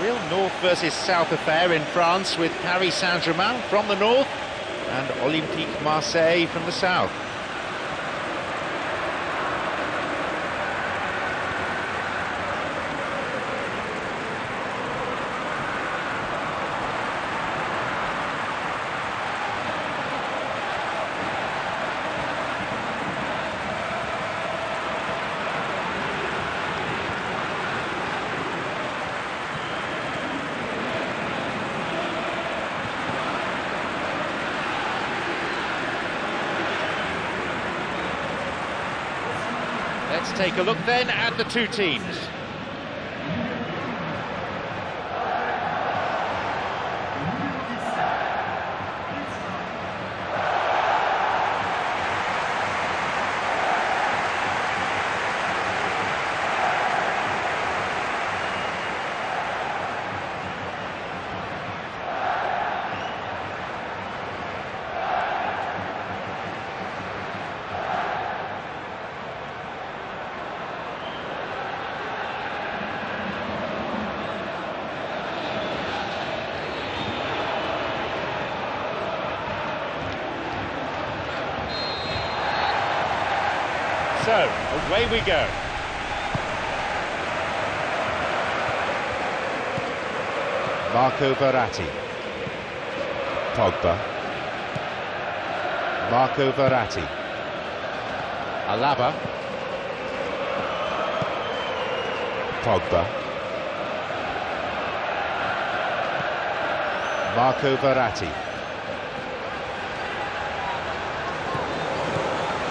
real north versus south affair in France, with Paris Saint-Germain from the north and Olympique de Marseille from the south. Let's take a look then at the two teams. So, away we go. Marco Verratti. Pogba. Marco Verratti. Alaba. Pogba. Marco Verratti.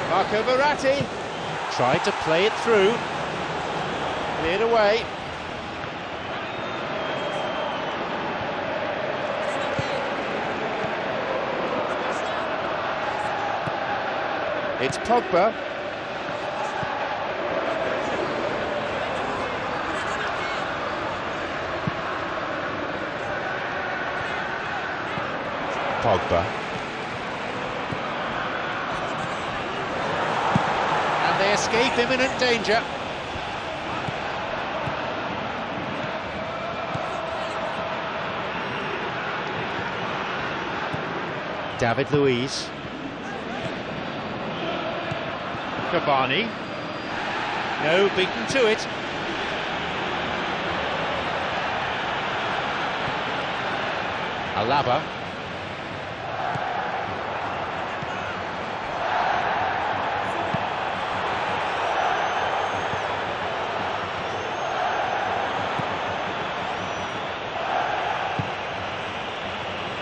Marco Verratti. Tried to play it through, cleared away. It's Pogba. Pogba. They escape imminent danger. David Luiz. Cavani. No, beaten to it. Alaba.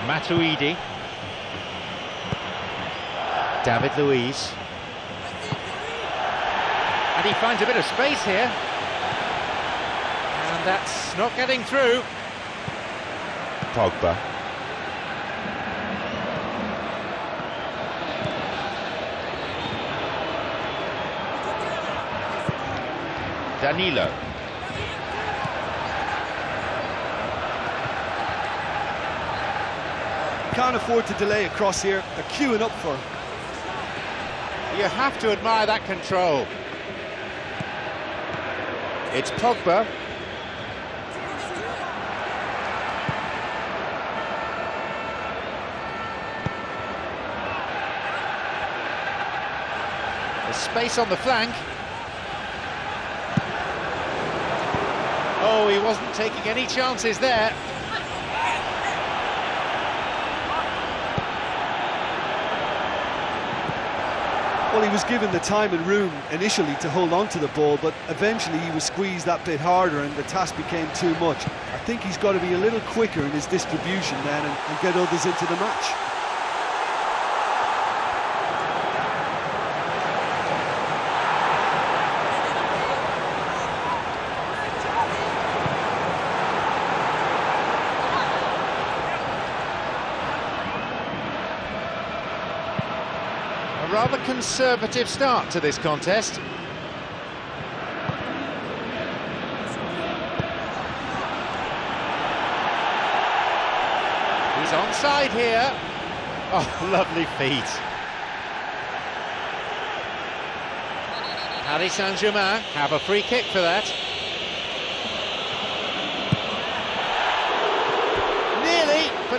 Matuidi. David Luiz. And he finds a bit of space here. And that's not getting through. Pogba. Danilo. Can't afford to delay a cross here. They're queuing up for him. You have to admire that control. It's Pogba. There's space on the flank. Oh, he wasn't taking any chances there. Well, he was given the time and room initially to hold on to the ball, but eventually he was squeezed that bit harder and the task became too much. I think he's got to be a little quicker in his distribution then and get others into the match. Rather conservative start to this contest. He's onside here. Oh, lovely feet. Paris Saint-Germain have a free kick for that.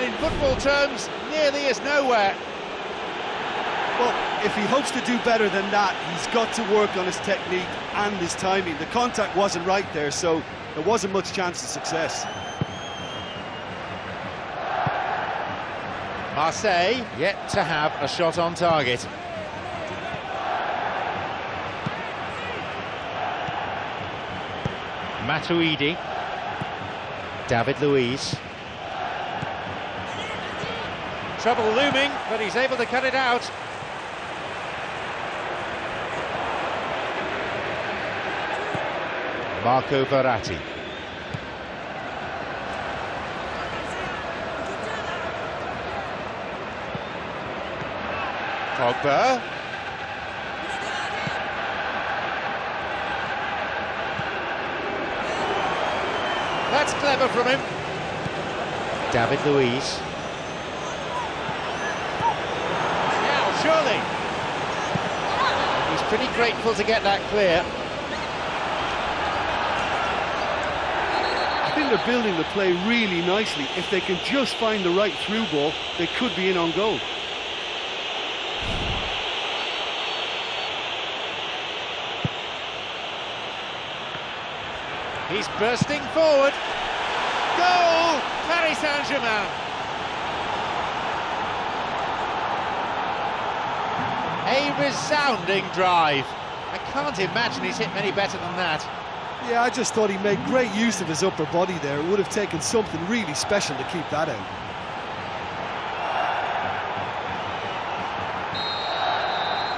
but in football terms, nearly is nowhere. Well, if he hopes to do better than that, he's got to work on his technique and his timing. The contact wasn't right there, so there wasn't much chance of success. Marseille yet to have a shot on target. Matuidi. David Luiz. Trouble looming, but he's able to cut it out. Marco Verratti. Pogba. That's clever from him. David Luiz. Now, surely. He's pretty grateful to get that clear. I think they're building the play really nicely. If they can just find the right through ball, they could be in on goal. He's bursting forward. Goal! Paris Saint-Germain. A resounding drive. I can't imagine he's hit many better than that. Yeah, I just thought he made great use of his upper body there. It would have taken something really special to keep that out.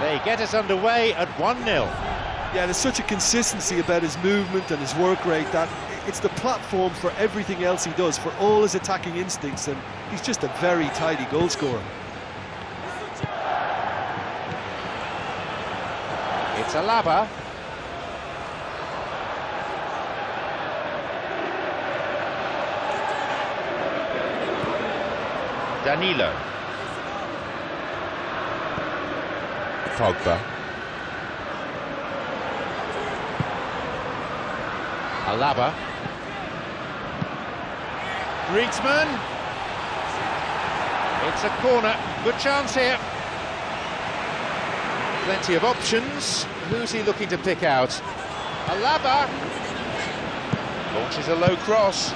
They get us underway at 1-0. Yeah, there's such a consistency about his movement and his work rate that it's the platform for everything else he does, for all his attacking instincts, and he's just a very tidy goal scorer. It's Alaba. Danilo. Pogba. Alaba. Griezmann. It's a corner. Good chance here. Plenty of options. Who's he looking to pick out? Alaba. Launches a low cross.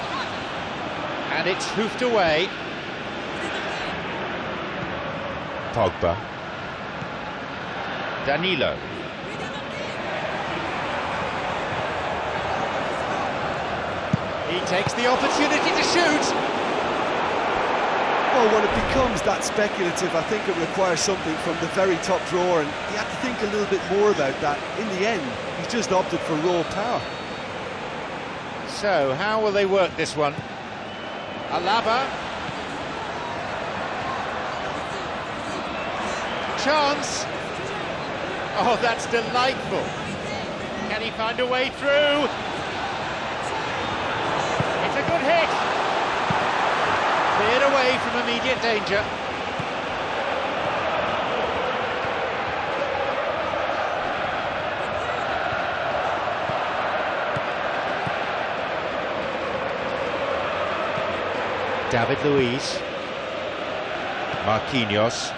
And it's hoofed away. Pogba. Danilo. He takes the opportunity to shoot. Well, when it becomes that speculative, I think it requires something from the very top drawer, and you have to think a little bit more about that. In the end, he's just opted for raw power. So, how will they work this one? Alaba. Chance. Oh, that's delightful. Can he find a way through? It's a good hit. Cleared away from immediate danger. David Luiz. Marquinhos.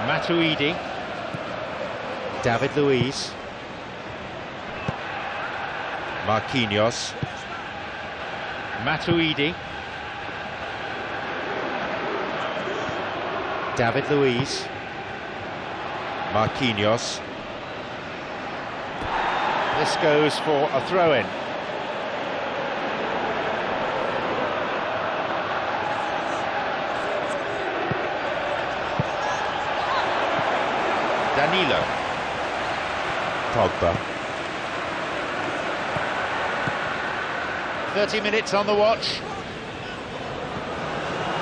Matuidi. David Luiz. Marquinhos. Matuidi. David Luiz. Marquinhos. This goes for a throw-in. Danilo. Pogba. 30 minutes on the watch.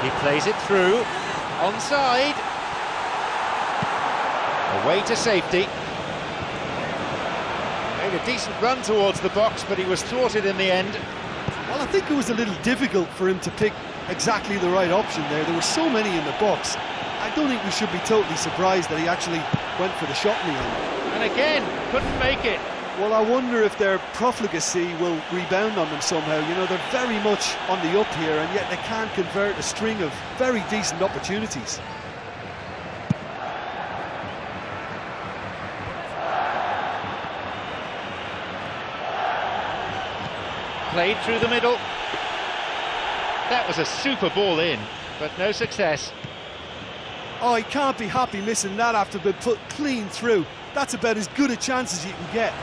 He plays it through. Onside. Away to safety. Made a decent run towards the box, but he was thwarted in the end. Well, I think it was a little difficult for him to pick exactly the right option there. There were so many in the box. I don't think we should be totally surprised that he actually went for the shot in the end. And again, couldn't make it. Well, I wonder if their profligacy will rebound on them somehow. You know, they're very much on the up here, and yet they can't convert a string of very decent opportunities. Played through the middle. That was a super ball in, but no success. Oh, he can't be happy missing that after being put clean through. That's about as good a chance as you can get.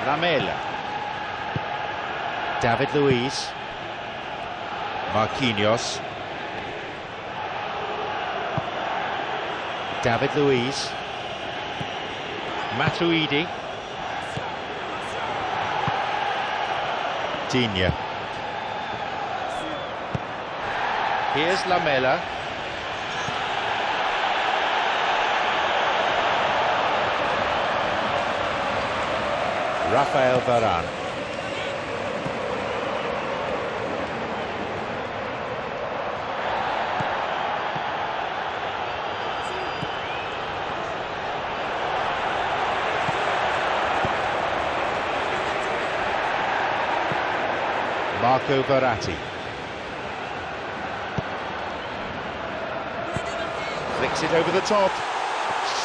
Lamela. David Luiz. Marquinhos. David Luiz. Matuidi. Digne. Here's Lamela. Rafael Varane. Marco Verratti. Flicks it over the top.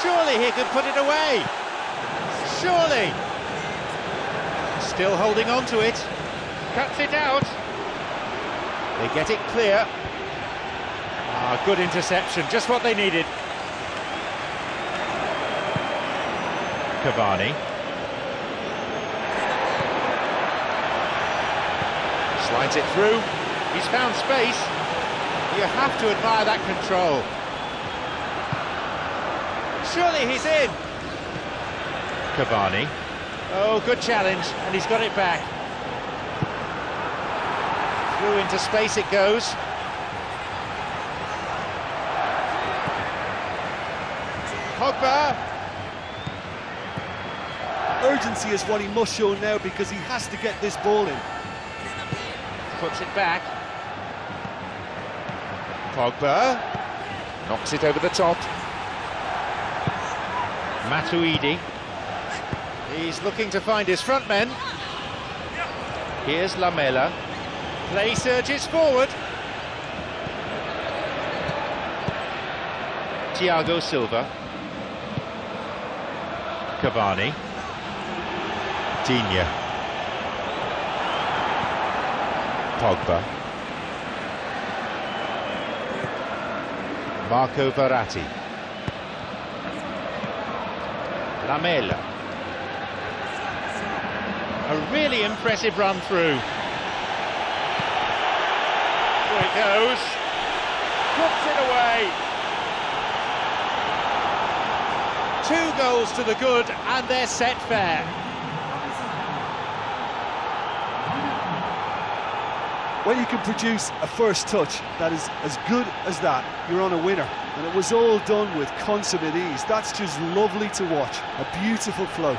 Surely he could put it away. Surely. Still holding on to it. Cuts it out. They get it clear. Ah, good interception. Just what they needed. Cavani. Slides it through. He's found space. You have to admire that control. Surely he's in. Cavani. Oh, good challenge, and he's got it back. Through into space it goes. Pogba. Urgency is what he must show now, because he has to get this ball in. Puts it back. Pogba. Knocks it over the top. Matuidi. He's looking to find his front men. Here's Lamela. Play surges forward. Thiago Silva. Cavani. Digne. Pogba. Marco Verratti. Lamela. A really impressive run through. There it goes. Puts it away. 2 goals to the good, and they're set fair. When you can produce a first touch that is as good as that, you're on a winner. And it was all done with consummate ease. That's just lovely to watch. A beautiful flow.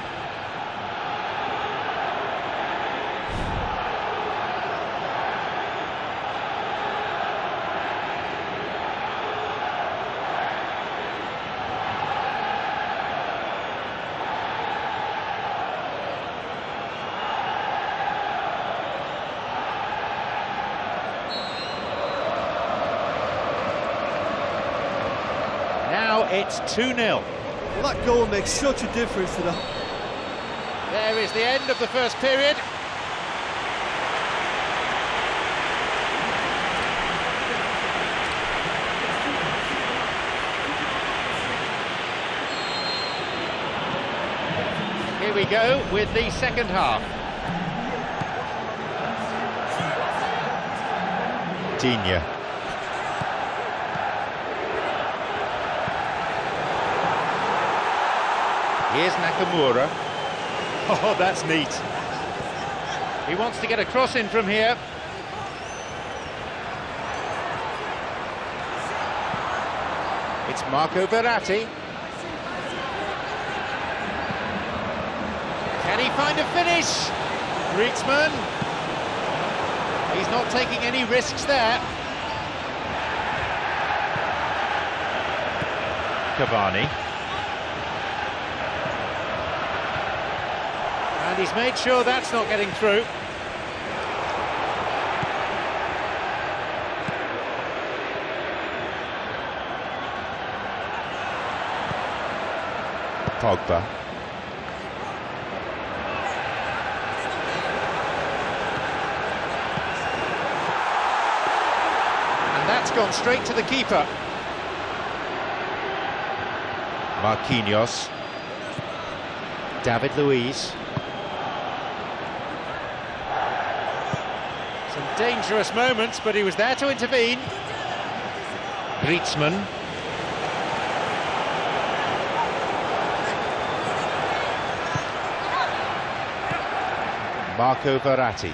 It's 2-0. Well, that goal makes such a difference to the... There is the end of the first period. Here we go with the second half. Digne. Here's Nakamura. Oh, that's neat. He wants to get a cross in from here. It's Marco Verratti. Can he find a finish? Griezmann. He's not taking any risks there. Cavani. And he's made sure that's not getting through. Pogba. And that's gone straight to the keeper. Marquinhos. David Luiz. Some dangerous moments, but he was there to intervene. Griezmann. Marco Verratti.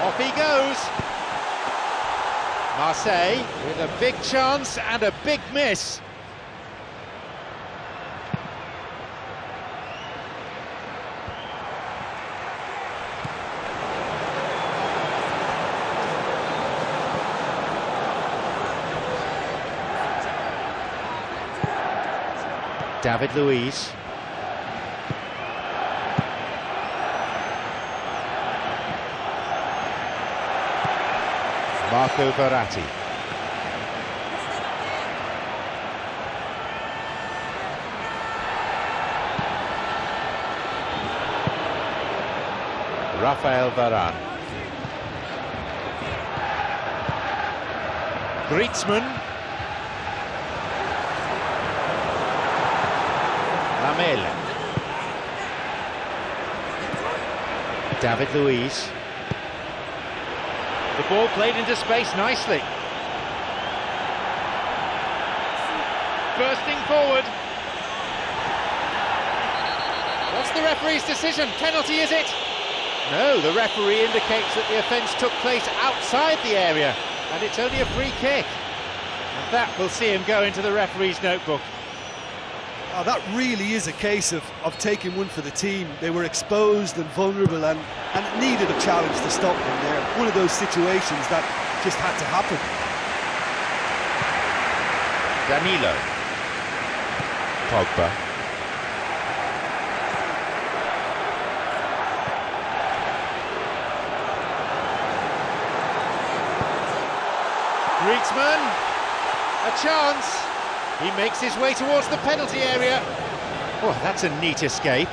Off he goes. Marseille with a big chance and a big miss. David Luiz. Marco Verratti. Rafael Varane. Griezmann. Lamela. David Luiz. The ball played into space nicely. Bursting forward. What's the referee's decision? Penalty, is it? No, the referee indicates that the offence took place outside the area, and it's only a free kick. And that will see him go into the referee's notebook. Oh, that really is a case of taking one for the team. They were exposed and vulnerable and it needed a challenge to stop them there. One of those situations that just had to happen. Danilo. Pogba. Griezmann. A chance. He makes his way towards the penalty area. Oh, that's a neat escape.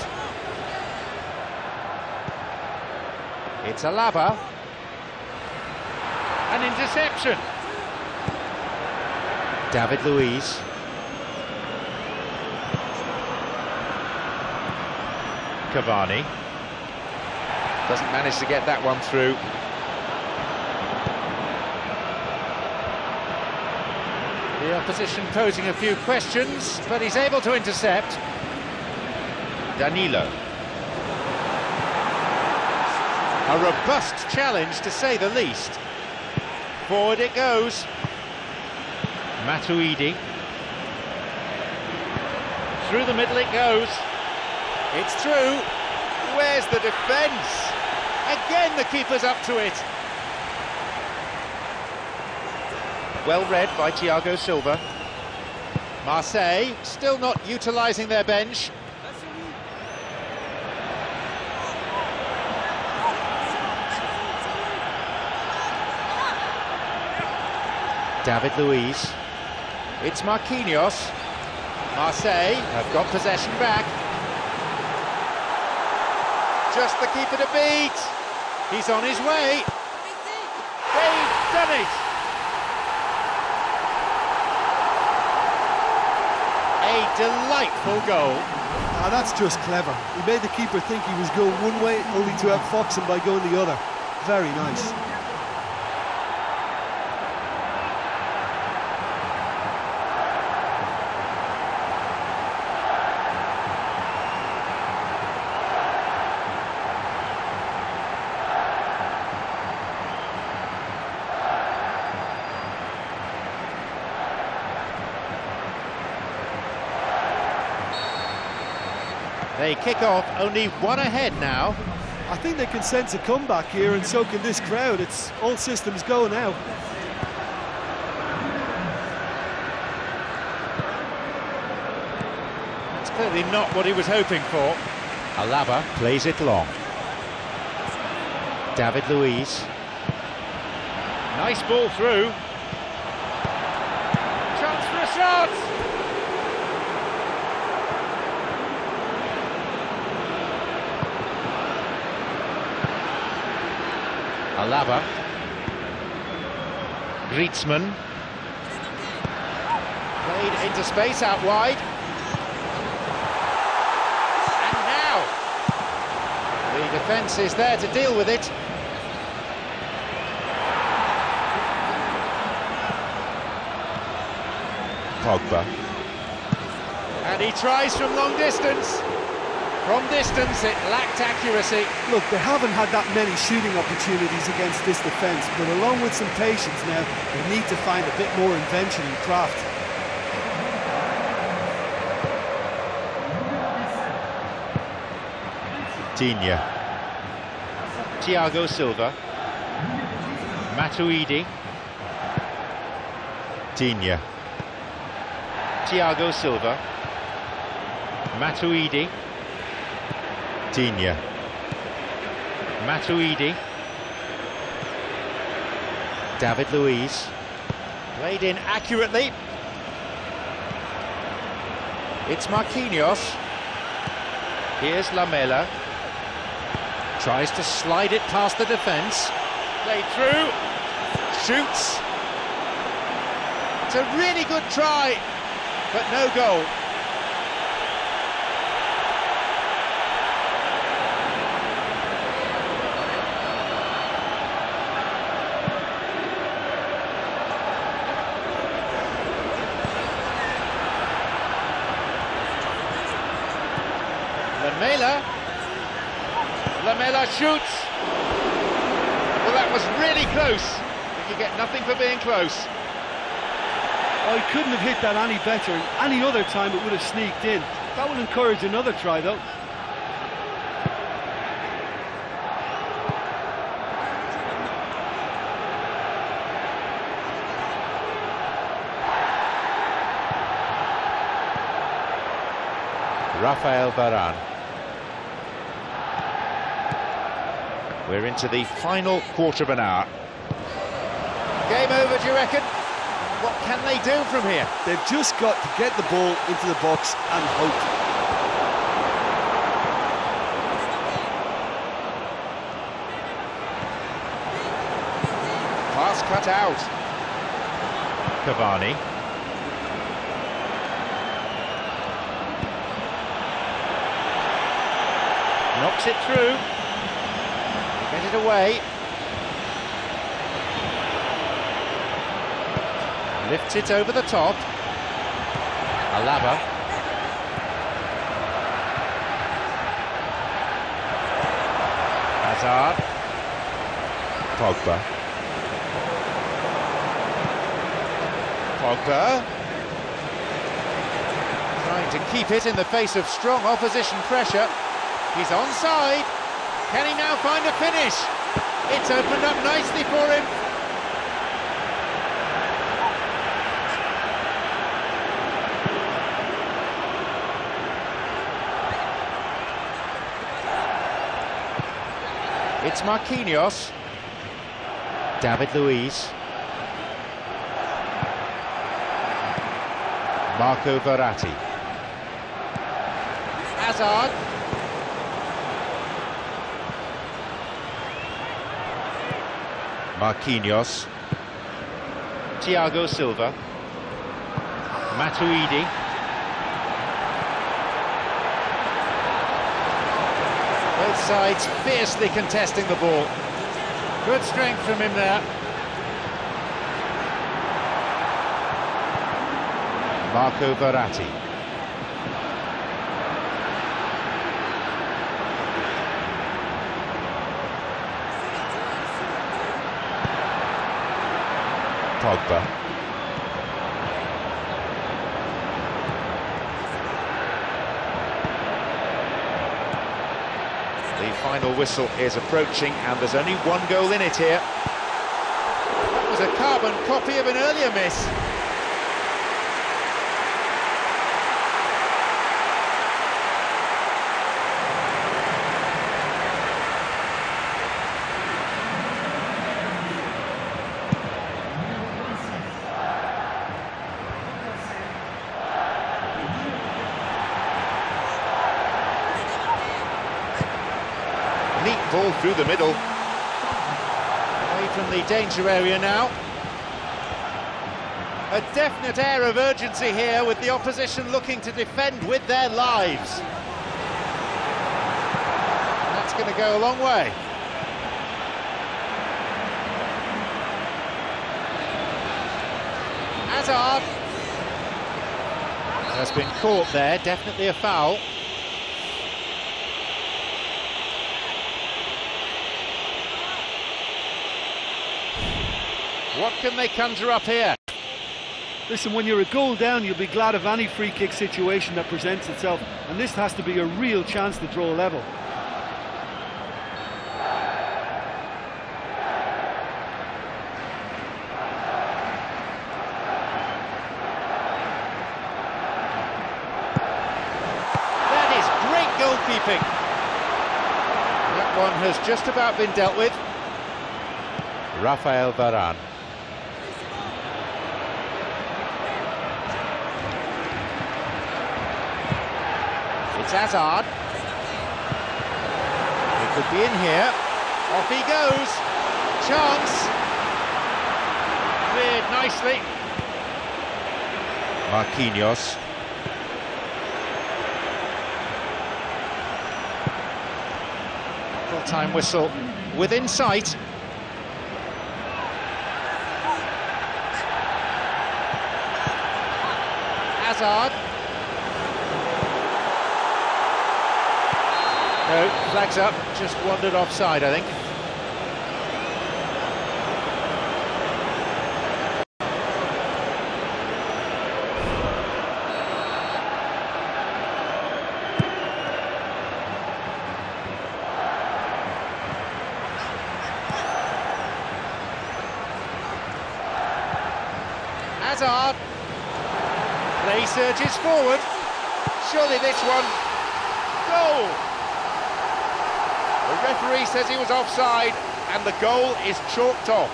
It's Alaba. An interception. David Luiz. Cavani. Doesn't manage to get that one through. The opposition posing a few questions, but he's able to intercept. Danilo. A robust challenge, to say the least. Forward it goes. Matuidi. Through the middle it goes. It's through. Where's the defence? Again, the keeper's up to it. Well read by Thiago Silva. Marseille still not utilising their bench. David Luiz. It's Marquinhos. Marseille have got possession back. Just the keeper to beat. He's on his way. They've done it. A delightful goal. Ah, that's just clever. He made the keeper think he was going one way, only to outfox him by going the other. Very nice. They kick off only one ahead now. I think they can sense a comeback here, and so can this crowd. It's all systems go now. That's clearly not what he was hoping for. Alaba plays it long. David Luiz. Nice ball through. Chance for a shot! Alaba. Griezmann. Played into space out wide. And now the defence is there to deal with it. Pogba. And he tries from long distance. From distance, it lacked accuracy. Look, they haven't had that many shooting opportunities against this defence, but along with some patience now, they need to find a bit more invention and craft. Digne. Thiago Silva. Matuidi. Digne. Thiago Silva. Matuidi. Digne. Matuidi. David Luiz. Played in accurately. It's Marquinhos. Here's Lamela. Tries to slide it past the defence. Played through. Shoots. It's a really good try, but no goal. Lamela shoots. Well, that was really close, but you get nothing for being close. Oh, he couldn't have hit that any better, and any other time it would have sneaked in. That will encourage another try, though. Rafael Varane. We're into the final quarter of an hour. Game over, do you reckon? What can they do from here? They've just got to get the ball into the box and hope. Pass cut out. Cavani. Knocks it through. Get it away. Lifts it over the top. Alaba. Hazard. Pogba. Pogba. Trying to keep it in the face of strong opposition pressure. He's onside. Can he now find a finish? It's opened up nicely for him. It's Marquinhos. David Luiz. Marco Verratti. Hazard. Marquinhos. Thiago Silva. Matuidi. Both sides fiercely contesting the ball. Good strength from him there. Marco Verratti. Pogba. The final whistle is approaching, and there's only one goal in it here. That was a carbon copy of an earlier miss. Neat ball through the middle. Away from the danger area now. A definite air of urgency here, with the opposition looking to defend with their lives. And that's going to go a long way. Hazard has been caught there, definitely a foul. What can they conjure up here? Listen, when you're a goal down, you'll be glad of any free kick situation that presents itself, and this has to be a real chance to draw level. That is great goalkeeping. That one has just about been dealt with. Rafael Varane. It's Hazard. He could be in here. Off he goes. Chance. Cleared nicely. Marquinhos. Full-time whistle within sight. Hazard. No, flags up, just wandered offside, I think. Hazard. Play surges forward. Surely this one. Goal! The referee says he was offside, and the goal is chalked off.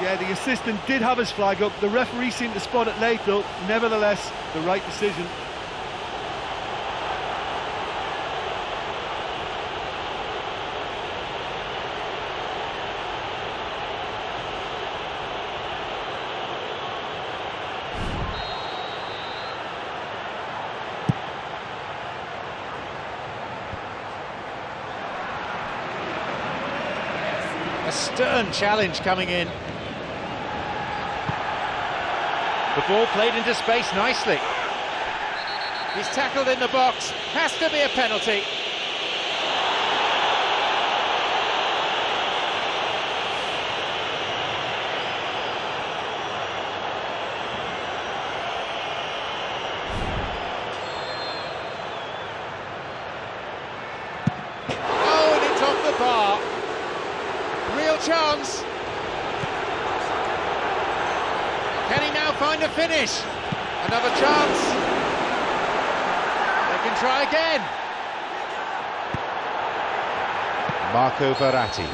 Yeah, the assistant did have his flag up. The referee seemed to spot it late, though. Nevertheless, the right decision. A stern challenge coming in. The ball played into space nicely. He's tackled in the box. Has to be a penalty. Oh, and it's off the bar. Real chance. Can he now find a finish? Another chance. They can try again. Marco Verratti.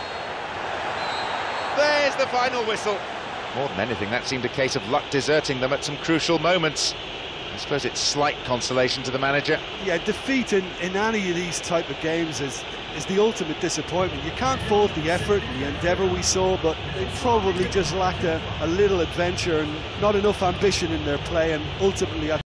There's the final whistle. More than anything, that seemed a case of luck deserting them at some crucial moments. I suppose it's slight consolation to the manager. Yeah, defeat in any of these type of games is the ultimate disappointment. You can't fault the effort and the endeavour we saw, but they probably just lacked a little adventure and not enough ambition in their play, and ultimately I